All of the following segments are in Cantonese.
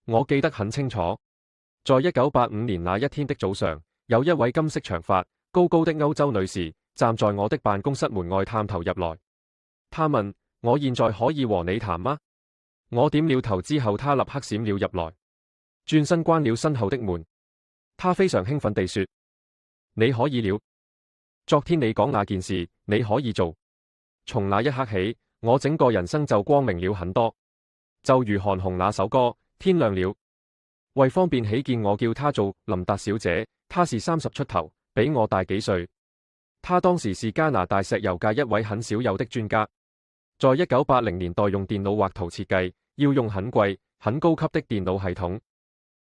我記得很清楚，在1985年那一天的早上，有一位金色長髮、高高的歐洲女士站在我的辦公室門外探頭入來。她問：我現在可以和你談嗎？我點了頭之後，她立刻閃了入來，轉身關了身後的門。她非常興奮地說：你可以了，昨天你講那件事，你可以做。從那一刻起，我整個人生就光明了很多，就如韓紅那首歌《天亮了》。為方便起見，我叫她做琳達小姐。她是30出頭，比我大幾歲。她當時是加拿大石油界一位很少有的專家，在1980年代用電腦畫圖設計，要用很貴、很高級的電腦系統。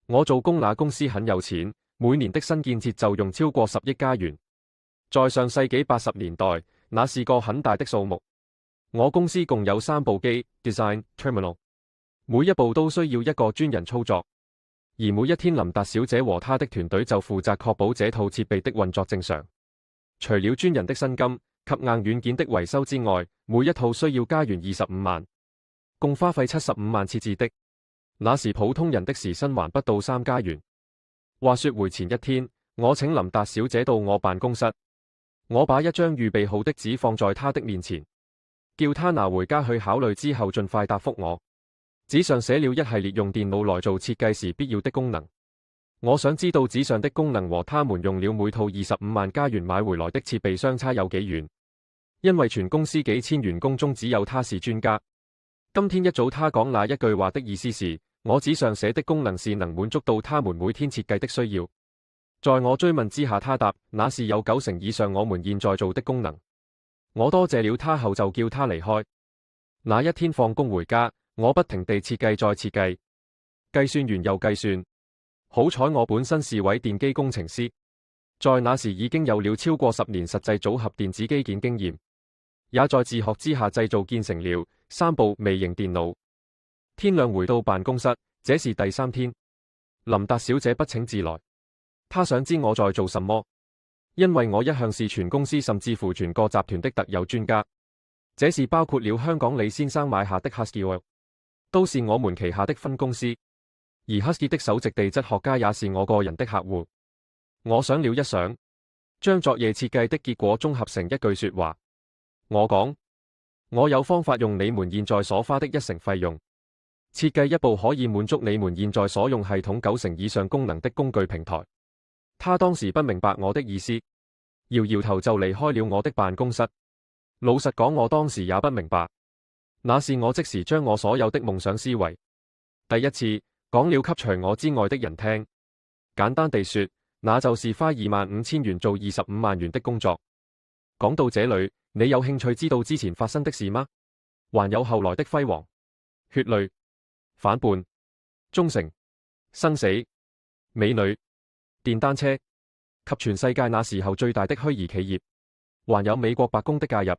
我做工那公司很有錢，每年的新建設就用超過10億加元。在上世紀80年代，那是個很大的數目。我公司共有3部機 Design Terminal， 每一部都需要一個專人操作，而每一天琳達小姐和她的團隊就負責確保這套設備的運作正常。除了專人的薪金及硬軟件的維修之外，每一套需要加元25萬，共花費75萬設置的。那時普通人的時薪還不到3加元。話說回前一天，我請琳達小姐到我辦公室，我把一張預備好的紙放在她的面前，叫她拿回家去考慮之後盡快答覆我。紙上寫了一系列用電腦來做設計時必要的功能。我想知道紙上的功能和他們用了每套25萬加元買回來的設備相差有幾遠，因為全公司幾千員工中只有他是專家。今天一早他講那一句話的意思是，我紙上寫的功能是能滿足到他們每天設計的需要。在我追問之下，他答，那是有90%以上我們現在做的功能。我多謝了他後就叫他離開。那一天放工回家，我不停地設計再設計，計算完又計算。好彩我本身是位電機工程師，在那時已經有了超過10年實際組合電子機件經驗，也在自學之下製造建成了3部微型電腦。天亮回到辦公室，這是第3天，琳達小姐不請自來，她想知我在做什麼，因為我一向是全公司甚至乎全個集團的特有專家，這是包括了香港李先生買下的 Husky Oil， 都是我們旗下的分公司。而 Husky 的首席地質學家也是我個人的客戶。我想了一想，將昨夜設計的結果綜合成一句說話。我講，我有方法用你們現在所花的1成費用，設計一部可以滿足你們現在所用系統90%以上功能的工具平台。他當時不明白我的意思，搖搖頭就離開了我的辦公室。老實講，我當時也不明白，那是我即時將我所有的夢想思維第一次講了給除我之外的人聽。簡單地說，那就是花25,000元做25萬元的工作。講到這裡，你有興趣知道之前發生的事嗎？還有後來的輝煌、血淚、反叛、忠誠、生死、美女、電單車及全世界那時候最大的虛擬企業，還有美國白宮的介入。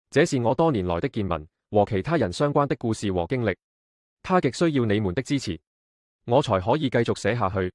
這是我多年來的見聞和其他人相關的故事和經歷，他極需要你們的支持，我才可以繼續寫下去。